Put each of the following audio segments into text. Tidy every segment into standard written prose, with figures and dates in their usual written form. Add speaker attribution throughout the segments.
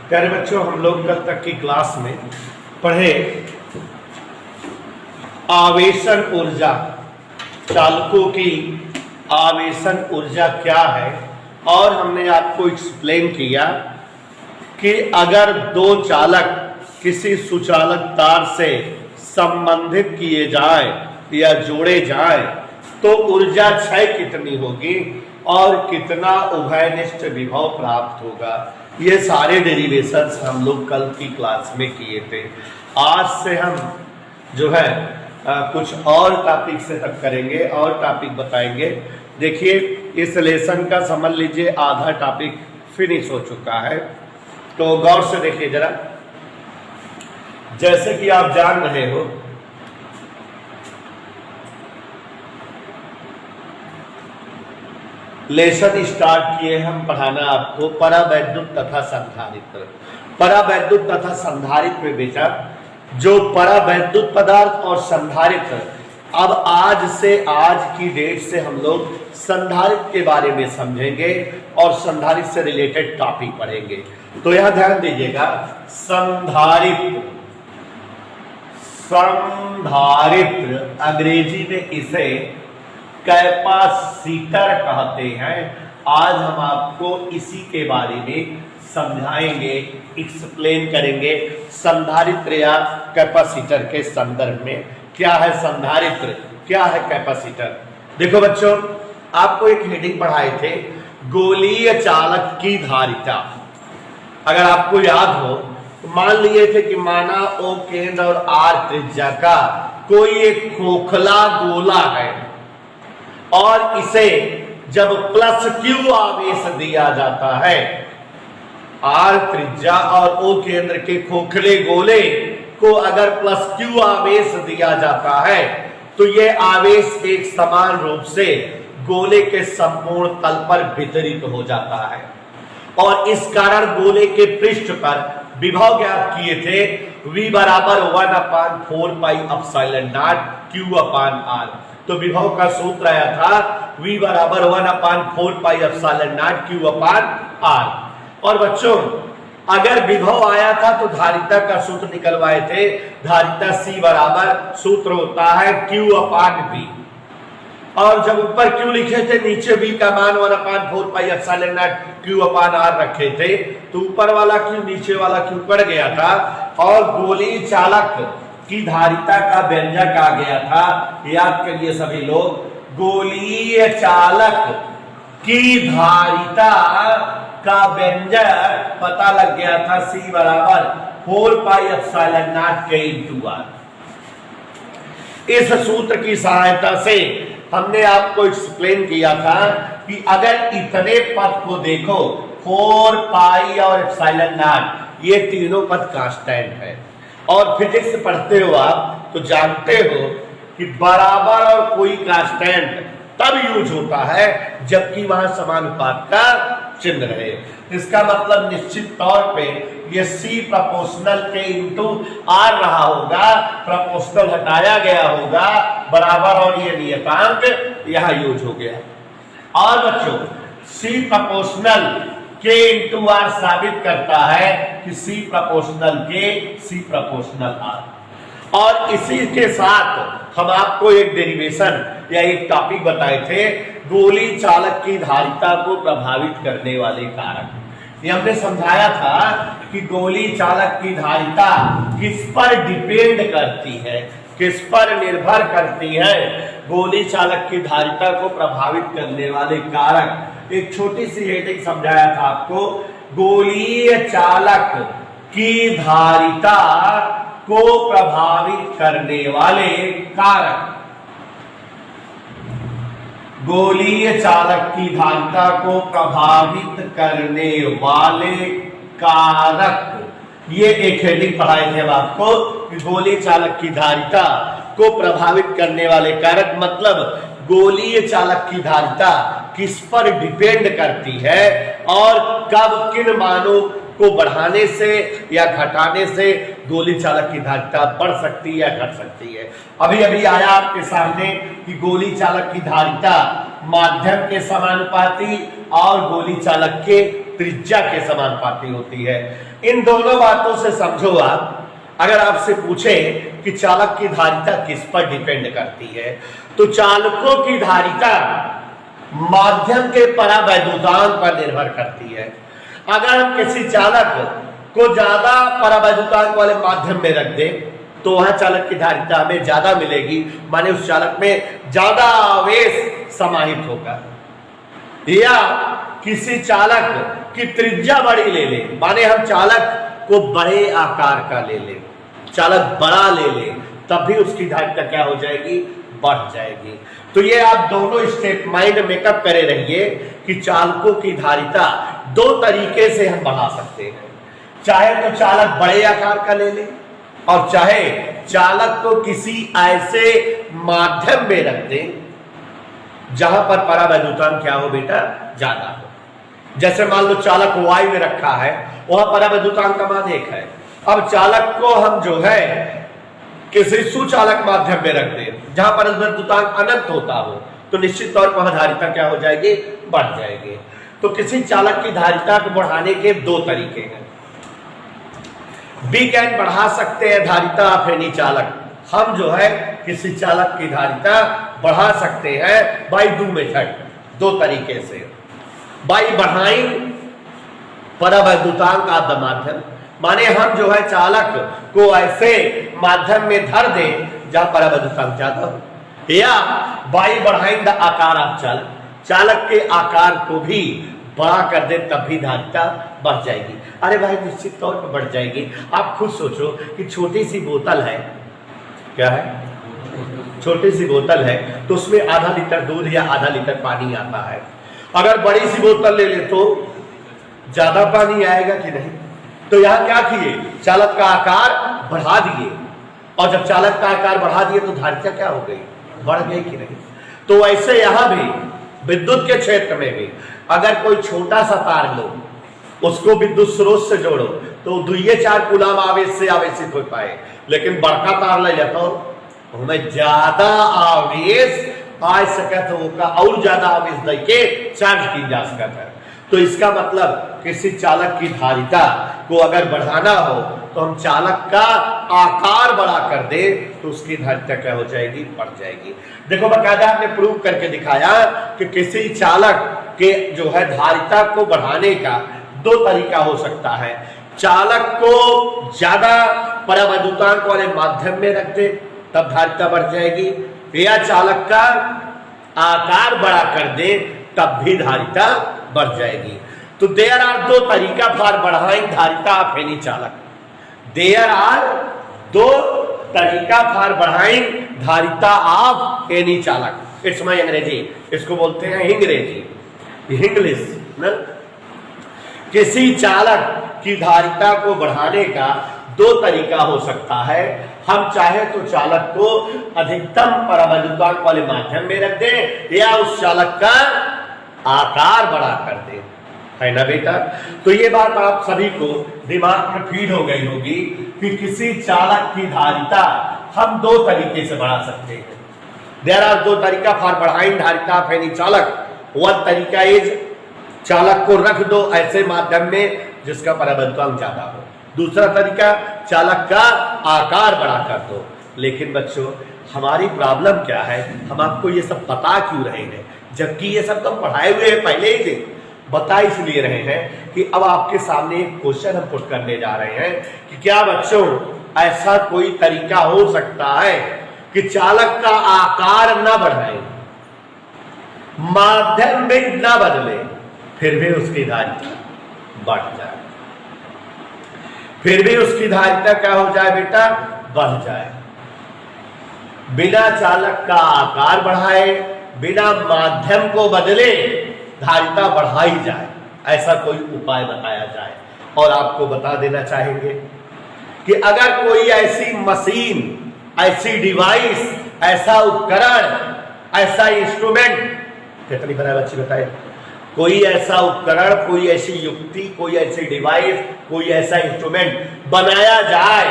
Speaker 1: प्यारे बच्चों, हम लोग कल तक की क्लास में पढ़े आवेशन ऊर्जा, चालकों की आवेशन ऊर्जा क्या है। और हमने आपको एक्सप्लेन किया कि अगर दो चालक किसी सुचालक तार से संबंधित किए जाए या जोड़े जाए तो ऊर्जा क्षय कितनी होगी और कितना उभयनिष्ठ विभव प्राप्त होगा। ये सारे डेरिवेशंस हम लोग कल की क्लास में किए थे। आज से हम जो है कुछ और टॉपिक से तक करेंगे और टॉपिक बताएंगे। देखिए, इस लेसन का समझ लीजिए आधा टॉपिक फिनिश हो चुका है, तो गौर से देखिए जरा। जैसे कि आप जान रहे हो, लेसन स्टार्ट किए हम पढ़ाना आपको परावैद्युत तथा संधारित्र। परावैद्युत तथा संधारित्र में बेटा, जो परावैद्युत पदार्थ और संधारित्र, अब आज से आज की डेट से हम लोग संधारित्र के बारे में समझेंगे और संधारित्र से रिलेटेड टॉपिक पढ़ेंगे। तो यहां ध्यान दीजिएगा, संधारित्र, संधारित्र अंग्रेजी में इसे कैपेसिटर कहते हैं। आज हम आपको इसी के बारे में समझाएंगे, एक्सप्लेन करेंगे। संधारित्र या कैपेसिटर के संदर्भ में क्या है संधारित्र, क्या है कैपेसिटर। देखो बच्चों, आपको एक हेडिंग पढ़ाए थे, गोलीय चालक की धारिता। अगर आपको याद हो तो मान लिए थे कि माना O केंद्र और R त्रिज्या का कोई एक खोखला गोला है और इसे जब प्लस Q आवेश दिया जाता है, R त्रिज्या और O केंद्र के खोखले गोले को अगर प्लस Q आवेश दिया जाता है तो यह आवेश एक समान रूप से गोले के संपूर्ण तल पर वितरित हो जाता है और इस कारण गोले के पृष्ठ पर विभव ज्ञात किए थे, V बराबर 1/4 पाई एप्सिलॉन नॉट Q/R। तो विभव का सूत्र आया था V बराबर 1/4 पाई एप्सिलॉन नॉट Q/R। और बच्चों, अगर विभव आया था तो धारिता का सूत्र निकलवाए थे। धारिता C बराबर सूत्र होता है Q/V। और जब ऊपर Q लिखे थे, नीचे V का मान 1/4 पाई एप्सिलॉन नॉट Q/R रखे थे, तो ऊपर वाला Q नीचे वाला Q पड़ गया था और गोलीय चालक की धारिता का व्यंजक आ गया था। याद करिए सभी लोग, गोलीय चालक की धारिता का व्यंजक पता लग गया था, C बराबर 4 पाई एप्सिलॉन नॉट K/R। इस सूत्र की सहायता से हमने आपको एक्सप्लेन किया था कि अगर इतने पद को देखो, 4 पाई और एप्सिलॉन नॉट, ये तीनों पद कांस्टेंट है। और फिजिक्स पढ़ते हो आप तो जानते हो कि बराबर और कोई कांस्टेंट तब यूज होता है जबकि वहां समानुपात का चिन्ह रहे। इसका मतलब निश्चित तौर पे ये C proportional K into R रहा होगा, प्रोपोर्शनल हटाया गया होगा, बराबर और ये नियतांक यहां यूज हो गया। और बच्चों, C proportional K into R साबित करता है कि C proportional K, C proportional R। और इसी के साथ हम आपको एक डेरिवेशन या एक टॉपिक बताए थे, गोली चालक की धारिता को प्रभावित करने वाले कारक। ये हमने समझाया था कि गोली चालक की धारिता किस पर डिपेंड करती है, किस पर निर्भर करती है। गोली चालक की धारिता को प्रभावित करने वाले कारक, एक छोटी सी हेडिंग समझाया था आपको, गोलीय चालक की धारिता को प्रभावित करने वाले कारक। गोलीय चालक की धारिता को प्रभावित करने वाले कारक, ये एक हेडिंग पढ़ाए थे आपको कि गोलीय चालक की धारिता को प्रभावित करने वाले कारक, मतलब गोलीय चालक की धारिता किस पर डिपेंड करती है और कब किन मानों को बढ़ाने से या घटाने से गोली चालक की धारिता बढ़ सकती है या घट सकती है। अभी अभी आया आपके सामने कि गोली चालक की धारिता माध्यम के समानुपाती और गोली चालक के त्रिज्या के समानुपाती होती है। इन दोनों बातों से समझो आप, अगर आपसे पूछे कि चालक की धारिता किस पर डिपेंड करती है, तो चालकों की धारिता माध्यम के परावैद्युतांक पर निर्भर करती है। अगर हम किसी चालक को ज्यादा परावैद्युतांक वाले माध्यम में रख दें तो वह चालक की धारिता हमें ज्यादा मिलेगी, माने उस चालक में ज्यादा आवेश समाहित होगा। या किसी चालक की त्रिज्या बड़ी ले ले, माने हम चालक को बड़े आकार का ले ले, चालक बड़ा ले ले, तब भी उसकी धारिता क्या हो जाएगी, बढ़ जाएगी। तो ये आप दोनों स्टेप माइंड मेकअप करे रहिए कि चालकों की धारिता दो तरीके से हम बढ़ा सकते हैं, चाहे तो चालक बड़े आकार का ले ले और चाहे चालक को किसी ऐसे माध्यम में रख दें जहां पर परावैद्युतांक क्या हो बेटा, ज्यादा हो। जैसे मान लो चालक वाई में रखा है, वहां परावैद्युतांक का मान 1 है। अब चालक को हम जो है किसी सुचालक माध्यम में रख दें जहां पर वैद्युतांक अनंत होता हो, तो निश्चित तौर पर धारिता क्या हो जाएगी, बढ़ जाएगी। तो किसी चालक की धारिता को बढ़ाने के दो तरीके हैं। वीकेंड बढ़ा सकते हैं धारिता फेनी चालक, हम जो है किसी चालक की धारिता बढ़ा सकते हैं बाई दो मेथड, दो तरीके से। बाई बढ़ाइंग परावैद्युतांक ऑफ द माध्यम, माने हम जो है चालक को ऐसे माध्यम में धर दें जहां परावैद्युतांक ज्यादा हो, या बाई बढ़ाइंग द आकार ऑफ चालक, चालक के आकार को भी बड़ा कर दे तब भी धारिता बढ़ जाएगी। अरे भाई निश्चित तौर पर बढ़ जाएगी। आप खुद सोचो कि छोटी सी बोतल है, क्या है, छोटी सी बोतल है, तो उसमें आधा लीटर दूध या आधा लीटर पानी आता है। अगर बड़ी सी बोतल ले ले तो ज्यादा पानी आएगा कि नहीं। तो यहां क्या किए, चालक का आकार बढ़ा दिए, और जब चालक का आकार बढ़ा दिए तो धारिता क्या हो गई, बढ़ गई कि नहीं। तो वैसे यहां भी विद्युत के क्षेत्र में भी अगर कोई छोटा सा तार लो, उसको विद्युत स्रोत से जोड़ो तो 2-4 कूलम आवेश से आवेशित हो पाए, लेकिन बड़का तार ले जाता हो हमें ज्यादा आवेश आ सके तो और ज्यादा आवेश देके चार्ज की जा सकता है। तो इसका मतलब किसी चालक की धारिता को अगर बढ़ाना हो तो हम चालक का आकार बड़ा कर दे तो उसकी धारिता क्या हो जाएगी, बढ़ जाएगी। देखो बकायदा आपने प्रूव करके दिखाया कि किसी चालक के जो है धारिता को बढ़ाने का दो तरीका हो सकता है। चालक को ज्यादा परावैद्युतांक वाले माध्यम में रख दे तब धारिता बढ़ जाएगी, या चालक का आकार बड़ा कर दे तब भी धारिता बढ़ जाएगी। तो देयर आर दो तरीका फॉर बढ़ाइंग धारिता ऑफ एनी चालक, देयर आर दो तरीका फॉर बढ़ाइंग धारिता ऑफ एनी चालक। इट्स माई अंग्रेजी, इसको बोलते हैं हिंग्रेजी, इंग्लिश ना। किसी चालक की धारिता को बढ़ाने का दो तरीका हो सकता है। हम चाहे तो चालक को अधिकतम परावैद्युतांक वाले माध्यम में रख दें या उस चालक का आकार बड़ा कर दे, है ना बेटा। तो ये बात आप सभी को दिमाग में फीड हो गई होगी कि किसी चालक की धारिता हम दो तरीके से बढ़ा सकते हैं। देयर आर दो तरीका फॉर बढ़ाइंग धारिता ऑफ एनी चालक। वन तरीका इज चालक को रख दो ऐसे माध्यम में जिसका परावैद्युतांक ज्यादा हो। दूसरा तरीका चालक का आकार बड़ा कर दो। लेकिन बच्चों हमारी प्रॉब्लम क्या है, हम आपको ये सब बता क्यों रहे हैं, जबकि ये सब तो पढ़ाए हुए हैं पहले ही से। बता इसलिए रहे हैं कि अब आपके सामने एक क्वेश्चन हम पुट करने जा रहे हैं कि क्या बच्चों ऐसा कोई तरीका हो सकता है कि चालक का आकार न बढ़ाए, माध्यम में न बदले, फिर भी उसकी धारिता बढ़ जाए, फिर भी उसकी धारिता क्या हो जाए बेटा, बढ़ जाए। बिना चालक का आकार बढ़ाए, बिना माध्यम को बदले धारिता बढ़ाई जाए, ऐसा कोई उपाय बताया जाए। और आपको बता देना चाहेंगे कि अगर कोई ऐसी मशीन, ऐसी डिवाइस, ऐसा उपकरण, ऐसा इंस्ट्रूमेंट, कितनी बार बच्चे बताए, कोई ऐसा उपकरण, कोई ऐसी युक्ति, कोई ऐसी डिवाइस, कोई ऐसा इंस्ट्रूमेंट बनाया जाए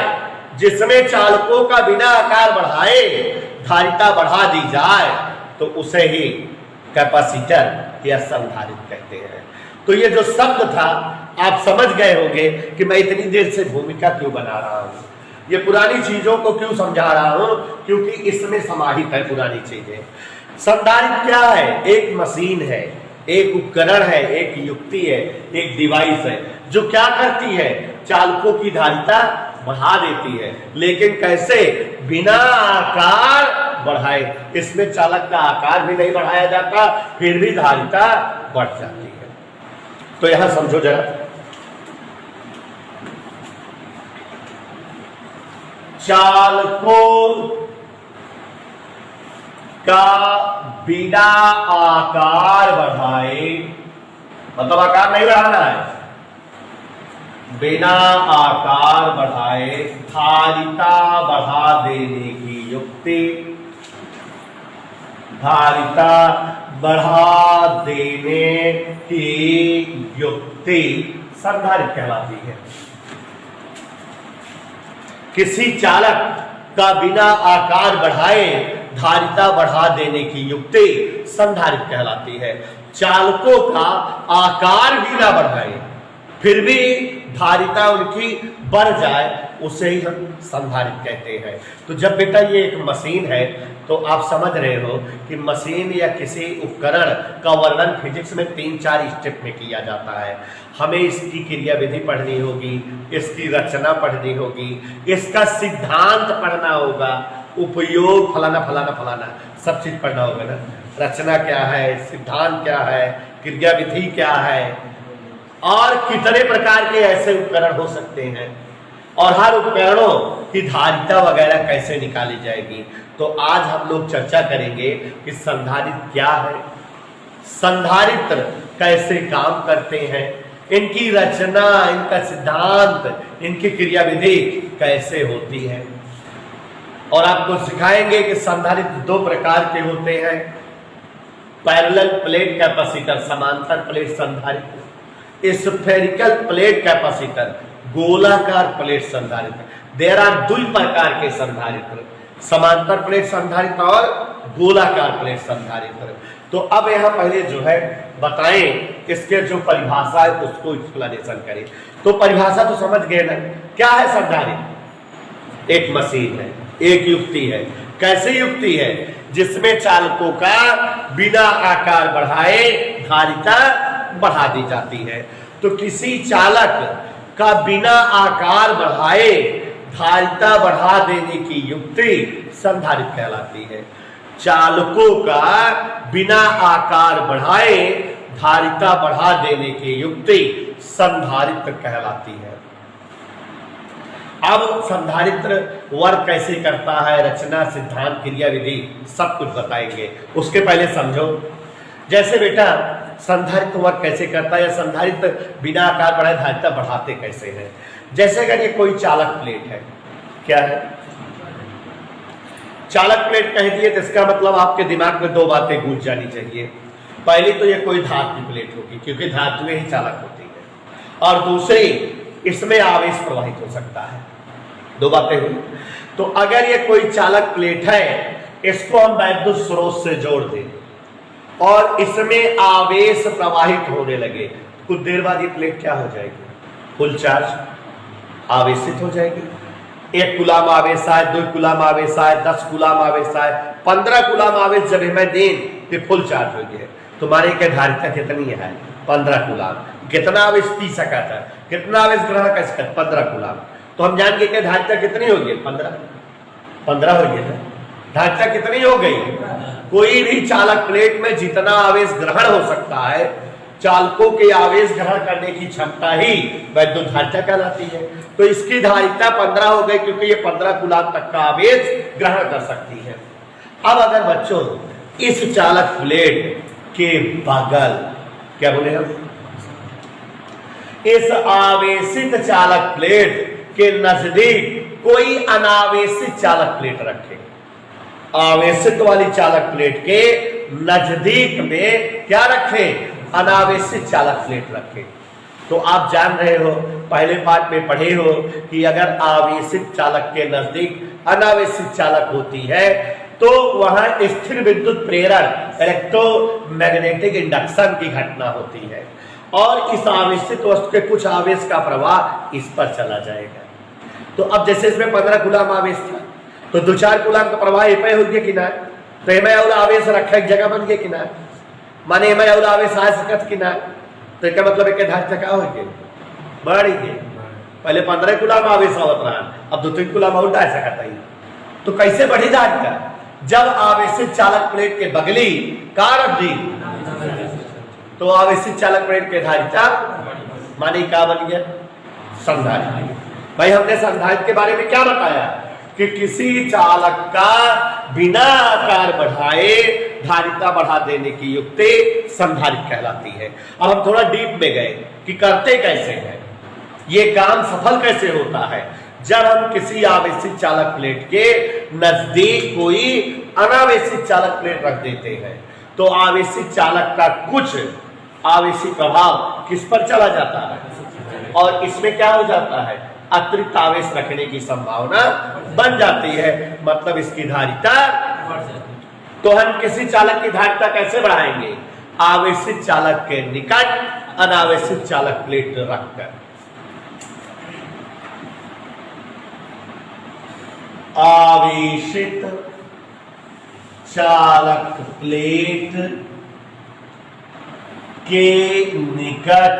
Speaker 1: जिसमें चालकों का बिना आकार बढ़ाए धारिता बढ़ा दी जाए, तो उसे ही कैपेसिटर या संधारित्र कहते हैं। तो ये जो शब्द था आप समझ गए होंगे कि मैं इतनी देर से भूमिका क्यों बना रहा हूं, ये पुरानी चीजों को क्यों समझा रहा हूं, क्योंकि इसमें समाहित है पुरानी चीजें। संधारित्र क्या है? एक मशीन है, एक उपकरण है, एक युक्ति है, एक डिवाइस है जो क्या करती है? चालकों की धारिता बढ़ा देती है। लेकिन कैसे? बिना आकार बढ़ाए। इसमें चालक का आकार भी नहीं बढ़ाया जाता, फिर भी धारिता बढ़ जाती है। तो यहां समझो जरा, चालकों का बिना आकार बढ़ाए, मतलब आकार नहीं बढ़ाना है, बिना आकार बढ़ाए धारिता बढ़ा देने की युक्ति, धारिता बढ़ा देने की युक्ति संधारित्र कहलाती है। किसी चालक का बिना आकार बढ़ाए धारिता बढ़ा देने की युक्ति संधारित्र कहलाती है। चालकों का आकार भी ना बढ़ाए फिर भी धारिता उनकी बढ़ जाए, उसे ही हम संधारित्र कहते हैं। तो जब बेटा ये एक मशीन है तो आप समझ रहे हो कि मशीन या किसी उपकरण का वर्णन फिजिक्स में 3-4 स्टेप में किया जाता है। हमें इसकी क्रिया विधि पढ़नी होगी, इसकी रचना पढ़नी होगी, इसका सिद्धांत पढ़ना होगा, उपयोग फलाना फलाना फलाना सब चीज पढ़ना होगा ना। रचना क्या है, सिद्धांत क्या है, क्रिया विधि क्या है, और कितने प्रकार के ऐसे उपकरण हो सकते हैं, और हर उपकरणों की धारिता वगैरह कैसे निकाली जाएगी। तो आज हम लोग चर्चा करेंगे कि संधारित्र क्या है, संधारित्र कैसे काम करते हैं, इनकी रचना, इनका सिद्धांत, इनकी क्रियाविधि कैसे होती है। और आपको सिखाएंगे कि संधारित्र 2 प्रकार के होते हैं, पैरेलल प्लेट कैपेसिटर समांतर प्लेट संधारित्र, स्फेरिकल प्लेट कैपेसिटर गोलाकार प्लेट संधारित्र। देयर आर 2 प्रकार के संधारित्र, समांतर प्लेट संधारित्र और गोलाकार प्लेट संधारित्र। तो अब यहां पहले जो है बताएं इसके जो परिभाषा है उसको एक्सप्लेनेशन करें। तो परिभाषा तो समझ गए ना, क्या है संधारित्र? एक मशीन है, एक युक्ति है। कैसी युक्ति है? जिसमें चालकों का बिना आकार बढ़ाए धारिता बढ़ा दी जाती है। तो किसी चालक का बिना आकार बढ़ाए धारिता बढ़ा देने की युक्ति संधारित्र कहलाती है। चालकों का बिना आकार बढ़ाए धारिता बढ़ा देने की युक्ति संधारित्र कहलाती है। अब संधारित्र वर्क कैसे करता है, रचना, सिद्धांत, क्रिया विधि सब कुछ बताएंगे। उसके पहले समझो, जैसे बेटा संधारित्र वर्क कैसे करता है, या संधारित्र बिना आकार बढ़ाए धारिता बढ़ाते कैसे हैं। जैसे अगर ये कोई चालक प्लेट है, क्या है? चालक प्लेट कह दिए तो इसका मतलब आपके दिमाग में 2 बातें गूंज जानी चाहिए। पहली तो ये कोई धातु प्लेट होगी, क्योंकि धातुएं ही चालक होती है, और दूसरी इसमें आवेश प्रवाहित हो सकता है। 2 बातें हुई। तो अगर ये कोई चालक प्लेट है, इसको हम वैद्युत स्रोत से जोड़ दें और इसमें आवेश प्रवाहित होने लगे, कुछ देर बाद ये प्लेट क्या हो जाएगी? फुल चार्ज, आवेशित हो जाएगी। 1 कूलाम आवेश आए, 2 कूलाम आवेश आए, 10 कूलाम आवेश आए, 15 कूलाम आवेश जब हमें दें तो फुल चार्ज हो गया। तुम्हारी क्या धारिता कितनी है? 15 कूलाम। कितना आवेश पी सका था, कितना आवेश ग्रहण कर सका? 15 कूलाम। तो हम जान गए कि धारिता कितनी होगी? 15 हो गई ना। धारिता कितनी हो गई? कोई भी चालक प्लेट में जितना आवेश ग्रहण हो सकता है, चालकों के आवेश ग्रहण करने की क्षमता ही वैद्युत धारिता कहलाती है। तो इसकी धारिता 15 हो गई, क्योंकि ये 15 कूलाम तक का आवेश ग्रहण कर सकती है। अब अगर बच्चों इस चालक प्लेट के बगल, क्या बोले हम, इस आवेशित चालक प्लेट के नजदीक कोई अनावेशित चालक प्लेट रखे, आवेशित वाली चालक प्लेट के नजदीक में क्या रखे? अनावेशित चालक प्लेट रखें। तो आप जान रहे हो, पहले पाठ में पढ़े हो कि अगर आवेशित चालक के नजदीक अनावेशित चालक होती है तो वहां स्थिर विद्युत प्रेरण इलेक्ट्रोमैग्नेटिक इंडक्शन की घटना होती है और इस आवेशित वस्तु के कुछ आवेश का प्रवाह इस पर चला जाएगा। तो अब जैसे इसमें 15 कूलम आवेश था तो 2-4 कूलम का प्रवाह एम हो गया कि ना, तो एम और आवेश रखा एक जगह बन गया कि ना, माने एम और आवेश आ सकत कि ना, तो इसका मतलब एक धार का हो गया बढ़ गया। पहले 15 कूलम आवेश आवत रहा, अब 2-3 कूलम और डाल सकता है। तो कैसे बढ़ी धार का, जब आवेशित चालक प्लेट के बगली का रख दी तो आवेशित चालक प्लेट के धारिता माने क्या बन गया, संधारित्र। भाई हमने संधारित्र के बारे में क्या बताया कि किसी चालक का बिना आकार बढ़ाए धारिता बढ़ा देने की युक्ति संधारित्र कहलाती है। अब हम थोड़ा डीप में गए कि करते कैसे हैं, ये काम सफल कैसे होता है। जब हम किसी आवेशित चालक प्लेट के नजदीक कोई अनावेशित चालक प्लेट रख देते हैं तो आवेशित चालक का कुछ आवेशित प्रभाव किस पर चला जाता है और इसमें क्या हो जाता है, अतिरिक्त आवेश रखने की संभावना बन जाती है, मतलब इसकी धारिता। तो हम किसी चालक की धारिता कैसे बढ़ाएंगे, आवेशित चालक के निकट अनावेशित चालक प्लेट रखकर। आवेशित चालक प्लेट के निकट,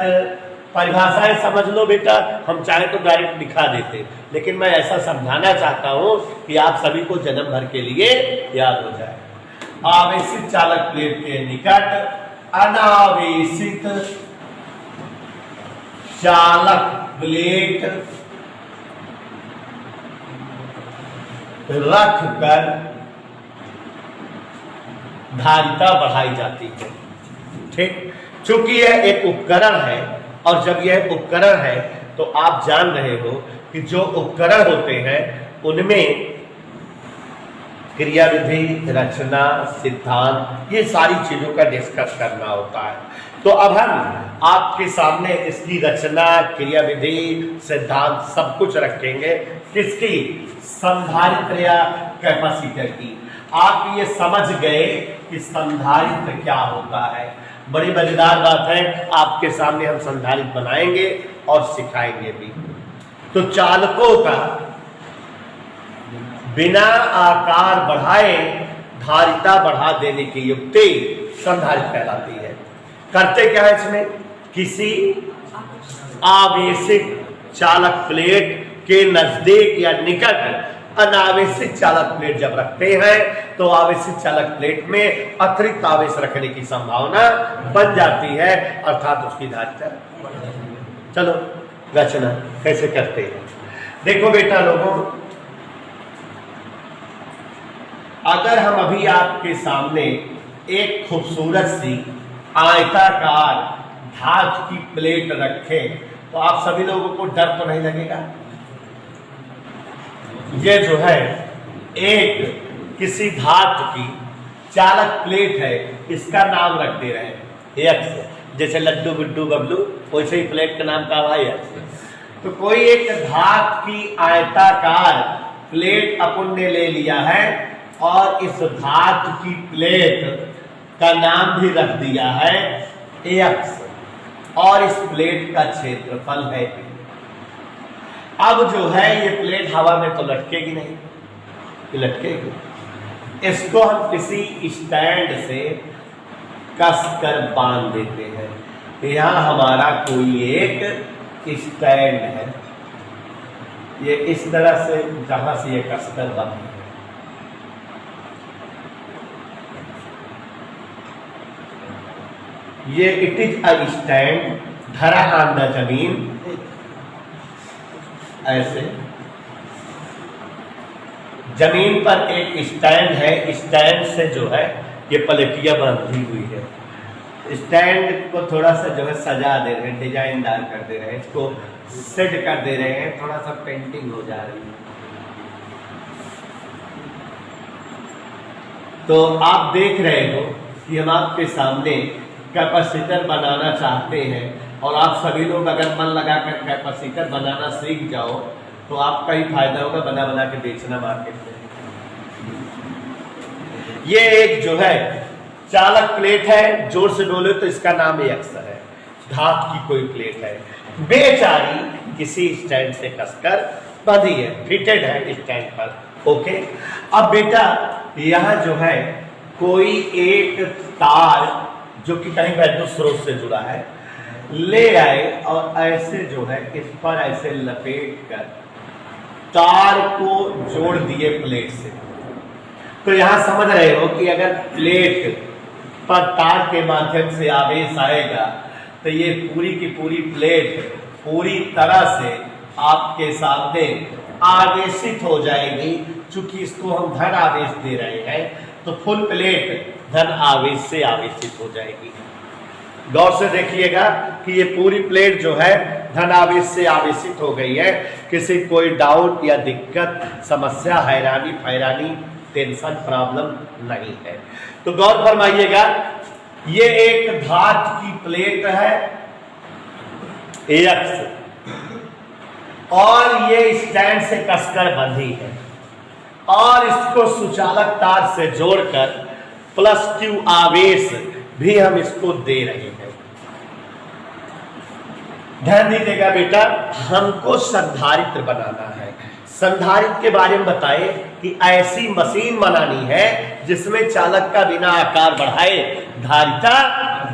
Speaker 1: परिभाषाएं समझ लो बेटा, हम चाहे तो डायरेक्ट दिखा देते, लेकिन मैं ऐसा समझाना चाहता हूं कि आप सभी को जन्म भर के लिए याद हो जाए। आवेशित चालक प्लेट के निकट अनावेशित चालक प्लेट रख कर धारिता बढ़ाई जाती है। ठीक, चूंकि यह एक उपकरण है और जब यह उपकरण है तो आप जान रहे हो कि जो उपकरण होते हैं उनमें क्रियाविधि, रचना, सिद्धांत, ये सारी चीजों का डिस्कस करना होता है। तो अब हम आपके सामने इसकी रचना, क्रियाविधि, सिद्धांत सब कुछ रखेंगे। किसकी, संधारित्र या कैपेसिटर की। आप ये समझ गए कि संधारित्र क्या होता है। बड़ी मजेदार बात है, आपके सामने हम संधारित्र बनाएंगे और सिखाएंगे भी। तो चालकों का बिना आकार बढ़ाए धारिता बढ़ा देने की युक्ति संधारित्र कहलाती है। करते क्या है इसमें, किसी आवेशित चालक प्लेट के नजदीक या निकट अनावेशित चालक प्लेट जब रखते हैं तो आवेशित चालक प्लेट में अतिरिक्त आवेश रखने की संभावना बन जाती है, अर्थात उसकी धारिता। चलो रचना कैसे करते हैं, देखो बेटा लोगों, अगर हम अभी आपके सामने एक खूबसूरत सी आयताकार धातु की प्लेट रखें तो आप सभी लोगों को डर तो नहीं लगेगा। ये जो है एक किसी धातु की चालक प्लेट है, इसका नाम रख दे रहे हैं एक्स, जैसे लड्डू गुड्डू बबलू, वैसे ही प्लेट का नाम का भाई एक्स। तो कोई एक धातु की आयताकार प्लेट अपन ने ले लिया है और इस धातु की प्लेट का नाम भी रख दिया है एक्स और इस प्लेट का क्षेत्रफल है। अब जो है ये प्लेट हवा में तो लटकेगी नहीं, लटकेगी। इसको हम किसी स्टैंड से कसकर बांध देते हैं। यहाँ हमारा कोई एक स्टैंड है, ये इस तरह से जहां से ये कसकर बांध, ये इट इज अ स्टैंड धरा ऑन द जमीन, ऐसे जमीन पर एक स्टैंड है, स्टैंड से जो है ये पलटियां बांधी हुई है। स्टैंड को थोड़ा सा जो है सजा दे रहे हैं, डिजाइनदार कर दे रहे हैं, इसको सेट कर दे रहे हैं, थोड़ा सा पेंटिंग हो जा रही है। तो आप देख रहे हो कि हम आपके सामने कैपेसिटर बनाना चाहते हैं और आप सभी लोग अगर मन लगाकर कैपेसिटर बनाना सीख जाओ तो आपका ही फायदा होगा, बना बना के बेचना मार्केट में। ये एक जो है चालक प्लेट है, जोर से बोले तो इसका नाम एक्स है, धातु की कोई प्लेट है, बेचारी किसी स्टैंड से कसकर बंधी है, फिटेड है स्टैंड पर। ओके, अब बेटा यहां जो है कोई एक तार जो कि कहीं वैद्युत स्रोत से जुड़ा है ले आए और ऐसे जो है इस पर ऐसे लपेट कर तार को जोड़ दिए प्लेट से। तो यहां समझ रहे हो कि अगर प्लेट पर तार के माध्यम से आवेश आएगा तो ये पूरी की पूरी प्लेट पूरी तरह से आपके सामने आवेशित हो जाएगी। चूंकि इसको हम धन आवेश दे रहे हैं तो फुल प्लेट धन आवेश से आवेशित हो जाएगी। गौर से देखिएगा कि ये पूरी प्लेट जो है धन आवेश से आवेशित हो गई है। किसी कोई डाउट या दिक्कत, समस्या, हैरानी फैरानी, टेंशन, प्रॉब्लम नहीं है। तो गौर फरमाइएगा, ये एक धातु की प्लेट है एक्स और ये स्टैंड से कसकर बंधी है और इसको सुचालक तार से जोड़कर प्लस क्यू आवेश भी हम इसको दे रहे हैं। ध्यान दीजिएगा बेटा, हमको संधारित्र बनाना है। संधारित्र के बारे में बताए कि ऐसी मशीन बनानी है जिसमें चालक का बिना आकार बढ़ाए धारिता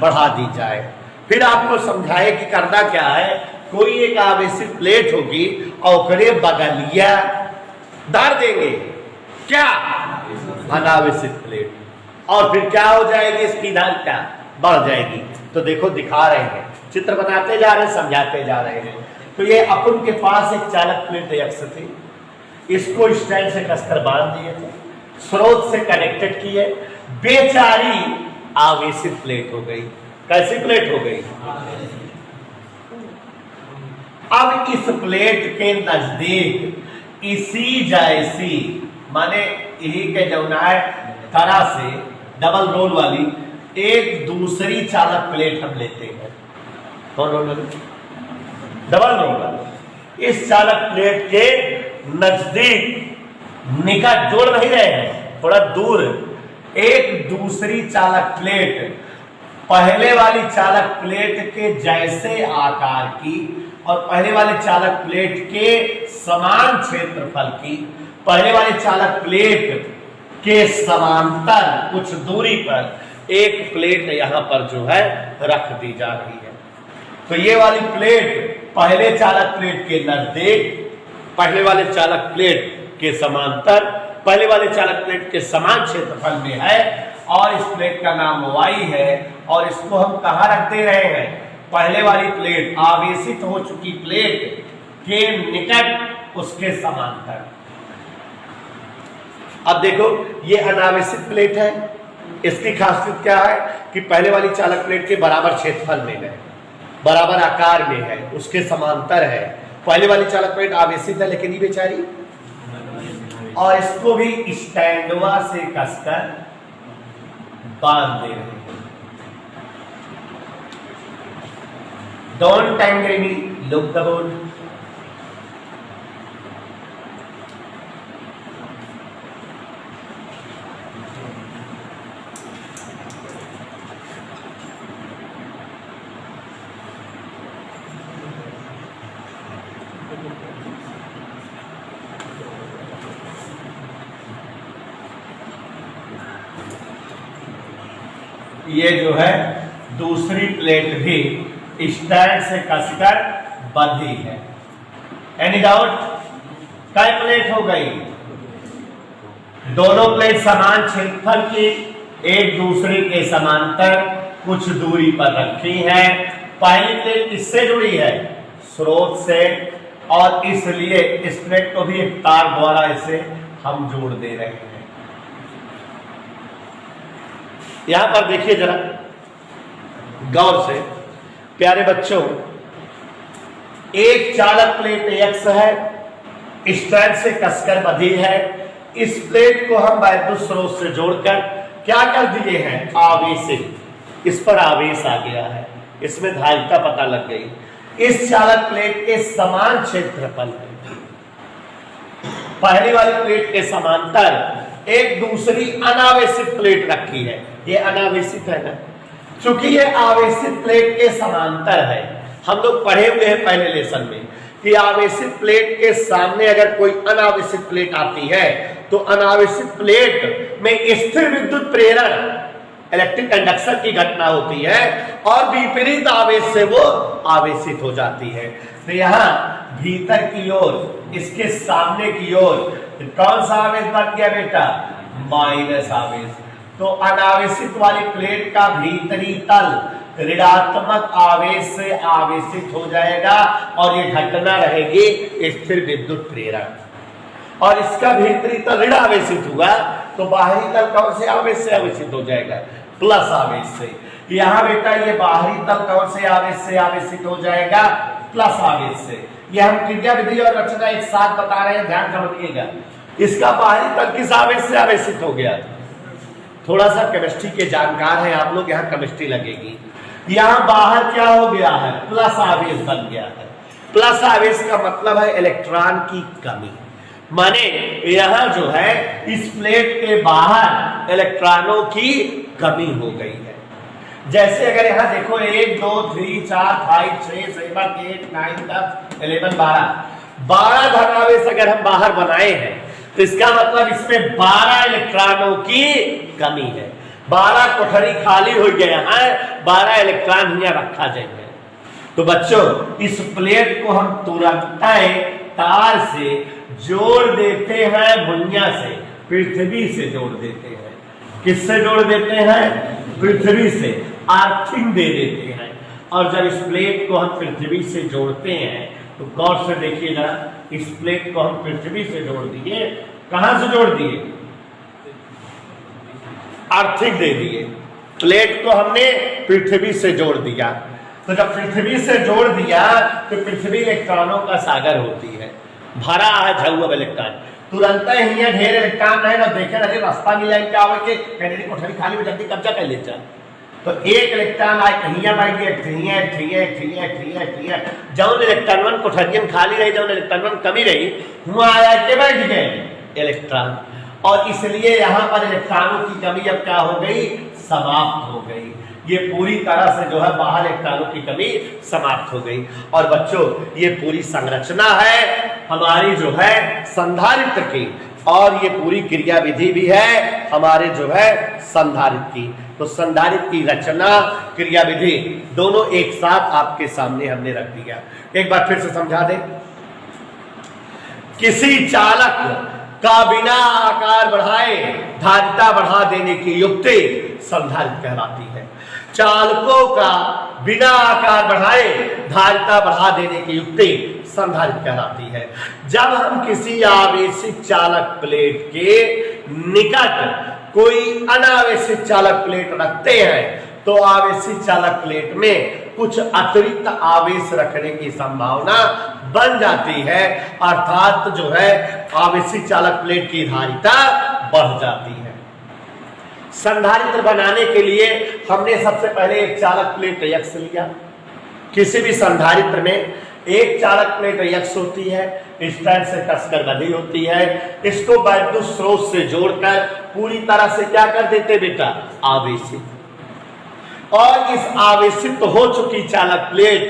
Speaker 1: बढ़ा दी जाए। फिर आपको समझाए कि करना क्या है। कोई एक आवेशित प्लेट होगी और उसके बगलिया डाल देंगे, क्या अनावेशित प्लेट, और फिर क्या हो जाएगी, इसकी धारिता बढ़ जाएगी। तो देखो दिखा रहे हैं, चित्र बनाते जा रहे हैं, समझाते जा रहे हैं। तो ये अपन के पास एक चालक प्लेट एक्स थी, इसको स्टैंड से कसकर बांध दिए थे, स्रोत से कनेक्टेड किए, बेचारी आवेशित प्लेट हो गई। कैसी प्लेट हो गई? अब इस प्लेट के नजदीक इसी जैसी माने यही के जौनाय तरह से डबल रोल वाली एक दूसरी चालक प्लेट हम लेते हैं। कौन रोल वाली? डबल रोल वाली। इस चालक प्लेट के नजदीक निकट जोड़ नहीं रहे हैं, थोड़ा दूर एक दूसरी चालक प्लेट पहले वाली चालक प्लेट के जैसे आकार की और पहले वाले चालक प्लेट के समान क्षेत्रफल की, पहले वाले चालक प्लेट के समांतर कुछ दूरी पर एक प्लेट यहां पर जो है रख दी जा रही है। तो ये वाली प्लेट पहले चालक प्लेट के नजदीक, पहले वाले चालक प्लेट के समांतर, पहले वाले चालक प्लेट के समान क्षेत्रफल में है और इस प्लेट का नाम y है। और इसको हम कहां रख दे रहे हैं? पहले वाली प्लेट आवेशित हो चुकी प्लेट के निकट उसके समांतर। अब देखो ये अनावेशित प्लेट है, इसकी खासियत क्या है कि पहले वाली चालक प्लेट के बराबर क्षेत्रफल में है, बराबर आकार में है, उसके समांतर है। पहले वाली चालक प्लेट आवेशित है लेकिन ये बेचारी, और इसको भी स्टैंडवा से कसकर बांध दे रहे हैं। Don't anger me, look the board. ये जो है दूसरी प्लेट भी स्टैंड से कसकर बंधी है। Any doubt? कई प्लेट हो गई? दोनों प्लेट समान क्षेत्रफल की, एक दूसरे के समांतर कुछ दूरी पर रखी है। पहली प्लेट किससे जुड़ी है? स्रोत से, और इसलिए इस प्लेट को भी एक तार द्वारा इसे हम जोड़ दे रहे हैं। यहां पर देखिए जरा गौर से प्यारे बच्चों, एक चालक प्लेट एक्स है, स्टैंड से कसकर बंधी है। इस प्लेट को हम वैद्युत स्रोत से जोड़कर क्या कर दिए हैं? आवेशित। इस पर आवेश आ गया है, इसमें धारिता पता लग गई। इस चालक प्लेट के समान क्षेत्रफल है, पहली वाली प्लेट के समांतर एक दूसरी अनावेशित प्लेट रखी है। ये अनावेशित है ना, क्योंकि ये आवेशित प्लेट के समांतर है। हम लोग पढ़े हुए हैं पहले लेसन में कि आवेशित प्लेट के सामने अगर कोई अनावेशित प्लेट आती है तो अनावेशित प्लेट में स्थिर विद्युत प्रेरण इलेक्ट्रिक कंडक्शन की घटना होती है और विपरीत आवेश से वो आवेशित हो जाती है। तो यहाँ भीतर की ओर, इसके सामने की ओर कौन सा आवेश बन गया बेटा? माइनस आवेश। तो अनावेशित वाली प्लेट का भीतरी तल ऋणात्मक आवेश से आवेशित हो जाएगा और ये घटना रहेगी स्थिर विद्युत प्रेरण। और इसका भीतरी तल ऋण आवेशित हुआ तो बाहरी तल कौन से आवेश से आवेशित हो जाएगा? प्लस आवेश से। यहाँ बेटा ये बाहरी तल कौन से आवेश से आवेशित हो जाएगा? प्लस आवेश से। ये हम क्रिया विधि और रचना एक साथ बता रहे हैं, ध्यान समझिएगा। इसका बाहरी तल किस आवेश से आवेशित हो गया? थोड़ा सा केमिस्ट्री के जानकार हैं आप लोग, यहाँ केमिस्ट्री लगेगी। यहाँ बाहर क्या हो गया है? प्लस आवेश बन गया है। प्लस आवेश का मतलब है इलेक्ट्रॉन की कमी, माने यहाँ जो है इस प्लेट के बाहर इलेक्ट्रॉनों की कमी हो गई है। जैसे अगर यहाँ देखो 1 2 3 4 5 6 7 8 9 10 11 12 धनावेश अगर हम बाहर बनाए हैं तो इसका मतलब इसमें 12 इलेक्ट्रॉनों की कमी है। 12 कोठरी खाली हो गया है, 12 इलेक्ट्रॉन यहाँ रखा जाएंगे। तो बच्चों इस प्लेट को हम तुरंत तार से जोड़ देते हैं, भुइयां से, पृथ्वी से जोड़ देते हैं। किससे जोड़ देते हैं? पृथ्वी से। आर्थिंग दे देते हैं। और जब इस प्लेट को हम पृथ्वी से जोड़ते हैं तो गौर से देखिएगा, इस प्लेट को हम पृथ्वी से जोड़ दिए। कहां से जोड़ दिए? आर्थिंग दे दिए। प्लेट को हमने पृथ्वी से जोड़ दिया। तो जब पृथ्वी से जोड़ दिया तो पृथ्वी इलेक्ट्रॉनों का सागर होती है, भरा है झुआ इलेक्ट्रॉन। तुरंत ही ढेर इलेक्ट्रॉन है ना, देखे अरे रास्ता मिला क्या हो के कैनेडी कोठरी खाली में जल्दी कब्जा कर लेता। तो एक इलेक्ट्रॉन आए कहीं बैठ गया, जौन इलेक्ट्रॉन कोठरियन खाली रही, जौन इलेक्ट्रॉन कमी रही, वहां आया के बैठ गए इलेक्ट्रॉन। और इसलिए यहाँ पर इलेक्ट्रॉनों की कमी अब क्या हो गई? समाप्त हो गई। ये पूरी तरह से जो है बाहर इलेक्ट्रॉनों की कमी समाप्त हो गई। और बच्चों ये पूरी संरचना है हमारी जो है संधारित्र की, और ये पूरी क्रिया विधि भी है हमारे जो है संधारित्र की। तो संधारित्र की रचना, क्रिया विधि दोनों एक साथ आपके सामने हमने रख दिया। एक बार फिर से समझा दें। किसी चालक का बिना आकार बढ़ाए धारिता बढ़ा देने की युक्ति संधारित्र कहलाती है। चालकों का बिना आकार बढ़ाए धारिता बढ़ा देने की युक्ति संधारित्र कहलाती है। जब हम किसी आवेशित चालक प्लेट के निकट कोई अनावेशित चालक प्लेट रखते हैं तो आवेशित चालक प्लेट में कुछ अतिरिक्त आवेश रखने की संभावना बन जाती है, अर्थात जो है आवेशित चालक प्लेट की धारिता बढ़ जाती है। संधारित्र बनाने के लिए हमने सबसे पहले एक चालक प्लेट यक्ष लिया। किसी भी संधारित्र में एक चालक प्लेट यक्ष होती है, स्टैंड से कसकर बंधी होती है। इसको विद्युत स्रोत से जोड़कर पूरी तरह से क्या कर देते बेटा? आवेशित। और इस आवेशित हो चुकी चालक प्लेट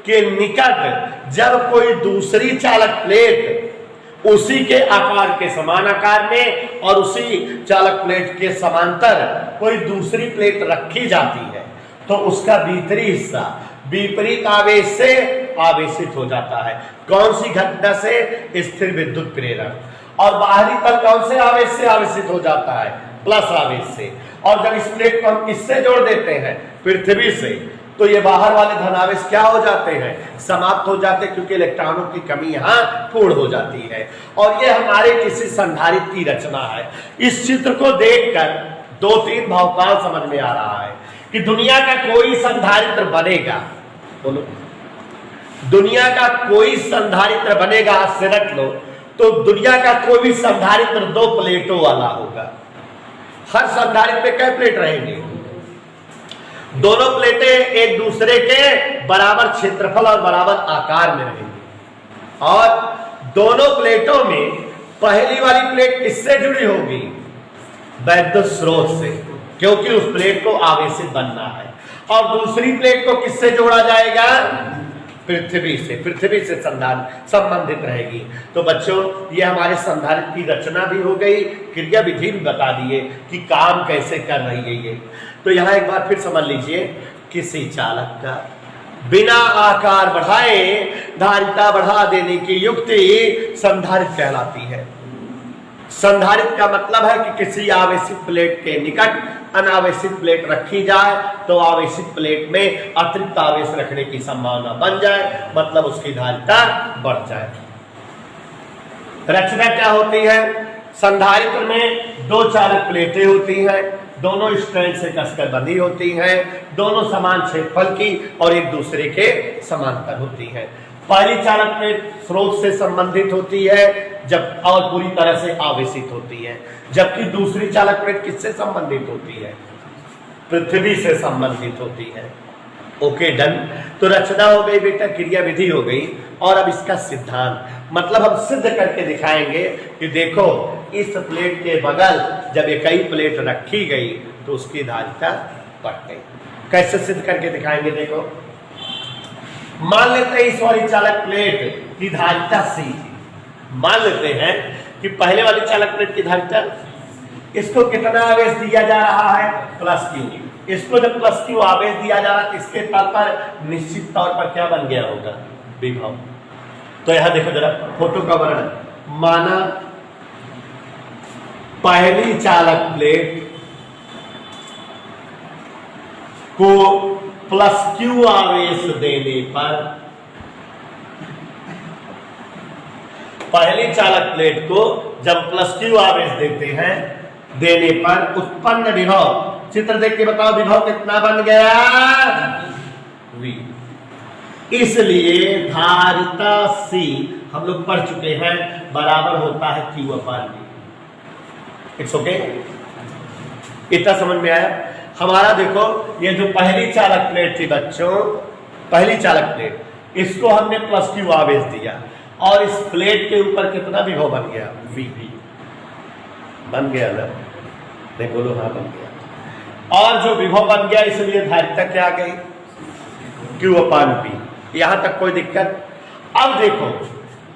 Speaker 1: के निकट जब कोई दूसरी चालक प्लेट उसी के आकार के समान आकार में और उसी चालक प्लेट के समांतर कोई दूसरी प्लेट रखी जाती है तो उसका भीतरी हिस्सा विपरीत आवेश से आवेशित हो जाता है। कौन सी घटना से? स्थिर विद्युत प्रेरण। और बाहरी तल कौन से आवेश से आवेशित हो जाता है? प्लस आवेश से। और जब इस प्लेट को हम किससे जोड़ देते हैं? पृथ्वी से, तो ये बाहर वाले धनावेश क्या हो जाते हैं? समाप्त हो जाते हैं, क्योंकि इलेक्ट्रॉनों की कमी यहाँ पूर्ण हो जाती है। और ये हमारे किसी संधारित्र की रचना है। इस चित्र को देखकर 2-3 भावकाल समझ में आ रहा है कि दुनिया का कोई संधारित्र बनेगा, बोलो दुनिया का कोई संधारित्र बनेगा, हाथ से रख लो, तो दुनिया का कोई भी संधारित्र 2 प्लेटों वाला होगा। हर संधारित्र पे कई प्लेट रहेंगे? दोनों प्लेटें एक दूसरे के बराबर क्षेत्रफल और बराबर आकार में रहेंगी, और दोनों प्लेटों में पहली वाली प्लेट किससे जुड़ी होगी? वैद्युत स्रोत से, क्योंकि उस प्लेट को आवेशित बनना है। और दूसरी प्लेट को किससे जोड़ा जाएगा? पृथ्वी से, पृथ्वी से संबंधित रहेगी। तो बच्चों, ये हमारे संधारित्र की रचना भी हो गई, क्रिया विधि भी बता दिए कि काम कैसे कर रही है ये। तो यहां एक बार फिर समझ लीजिए, किसी चालक का बिना आकार बढ़ाए धारिता बढ़ा देने की युक्ति संधारित्र कहलाती है। संधारित्र का मतलब है कि किसी आवेशित प्लेट के निकट अनावेशित प्लेट रखी जाए तो आवेशित प्लेट में अतिरिक्त आवेश रखने की संभावना बन जाए, मतलब उसकी धारिता बढ़ जाए। रचना क्या होती है? संधारित्र में दो चालक प्लेटें होती हैं, दोनों स्ट्रैंड से कसकर बंधी होती हैं, दोनों समान क्षेत्रफल की और एक दूसरे के समांतर होती हैं। पहली चालक प्लेट स्रोत से संबंधित होती है जब और पूरी तरह से आवेशित होती है, जबकि दूसरी चालक प्लेट किससे संबंधित होती है? पृथ्वी से संबंधित होती है। Okay, done. तो रचना हो गई बेटा, क्रिया विधि हो गई, और अब इसका सिद्धांत, मतलब हम सिद्ध करके दिखाएंगे कि देखो इस प्लेट के बगल जब एक ही प्लेट रखी गई तो उसकी धारिता बढ़ गई। कैसे सिद्ध करके दिखाएंगे? देखो, मान लेते हैं इस वाली चालक प्लेट की धारिता C, मान लेते हैं कि पहले वाली चालक प्लेट की धारिता, इसको कितना आवेश दिया जा रहा है? +Q। इसको जब +Q आवेश दिया जा रहा है, इसके तल पर निश्चित तौर पर क्या बन गया होगा? विभव। तो यहां देखो जरा फोटो का वर्णन, माना पहली चालक प्लेट को +Q आवेश देने पर, पहली चालक प्लेट को जब +Q आवेश देने पर उत्पन्न विभव, चित्र देख के बताओ विभव कितना बन गया? V। इसलिए धारिता C हम लोग पढ़ चुके हैं बराबर होता है Q/V। इट्स ओके, इतना समझ में आया? हमारा देखो ये जो पहली चालक प्लेट थी बच्चों, पहली चालक प्लेट, इसको हमने +Q आवेश दिया और इस प्लेट के ऊपर कितना विभव बन गया? V बन गया ना? नहीं बोलो, हाँ बन गया। और जो विभव बन गया इसलिए धारिता क्या आ गई? Q/V। यहां तक कोई दिक्कत? अब देखो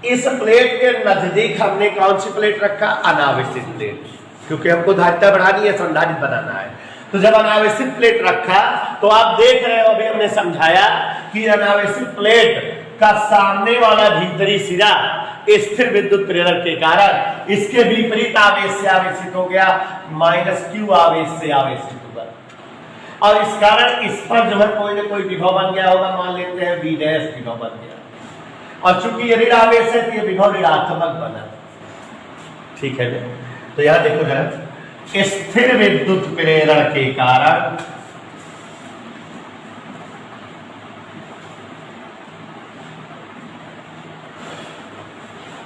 Speaker 1: इस प्लेट के नजदीक हमने कौन सी प्लेट रखा? अनावेशित प्लेट, क्योंकि हमको धारिता बढ़ानी है, संधारित्र बनाना है। तो जब अनावेशित प्लेट रखा तो आप देख रहे हो, अभी हमने समझाया कि अनावेशित प्लेट का सामने वाला भीतरी सिरा स्थिर विद्युत प्रेरण के कारण इसके विपरीत आवेश से आवेशित हो गया, -Q आवेश से आवेशित हुआ, और इस कारण इस पर जो है कोई ना कोई विभव बन गया होगा, मान लेते हैं V' विभव बन गया, और चूंकि ये ऋण आवेश है तो ये विभव ऋणात्मक बना। ठीक है ना? तो यहां देखो जरा, स्थिर विद्युत प्रेरण के कारण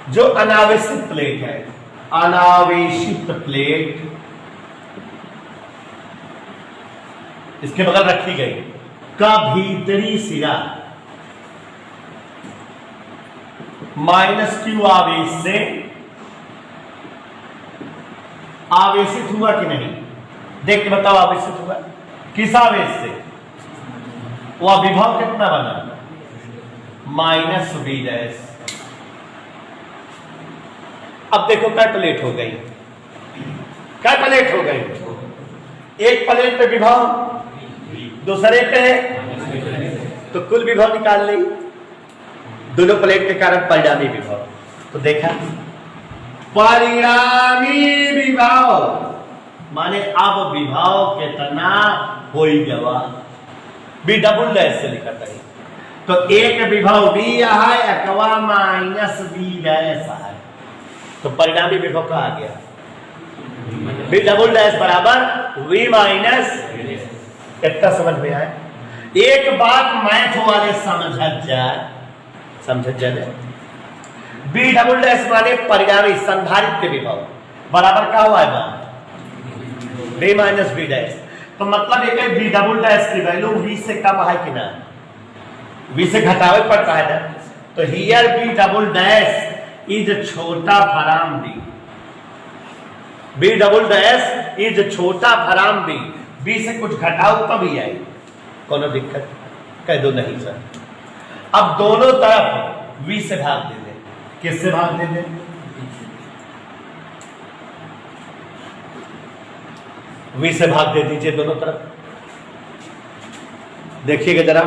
Speaker 1: जो अनावेशित प्लेट है, अनावेशित प्लेट इसके बगल रखी गई का भीतरी सिरा -Q आवेश से आवेशित हुआ कि नहीं? देख के बताओ, आवेशित हुआ किस आवेश से? वह विभव कितना बना? -V'। अब देखो क्या प्लेट हो गई, क्या प्लेट हो गई? एक प्लेट पे विभव, दूसरे पे तो कुल विभव निकाल ली, दोनों प्लेट के कारण परिणामी विभव। तो देखा, परिणामी विभव माने अब विभव कितना हो गया? V" से लिखा था। तो एक विभव V है अथवा -V' है, तो परिणामी विभव का आ गया V" बराबर V- इतना समझ में आया? एक बात मैथ वाले समझ जाए V" माने परिणामी संधारित्र विभव बराबर क्या हुआ है? V - V'। तो मतलब एक बी डबल डैश की वैल्यू वी से कम है कि ना, वी से घटावे पड़ता है ना। तो here B double dash is छोटा from B, B double dash is छोटा फ्रॉम बी, बी से कुछ घटाओ तब ही आई, कोनो दिक्कत कह दो नहीं सर। अब दोनों तरफ वी से भाग दे दे, किससे भाग दे दे, वी से भाग दे दीजिए दोनों तरफ। देखिएगा जरा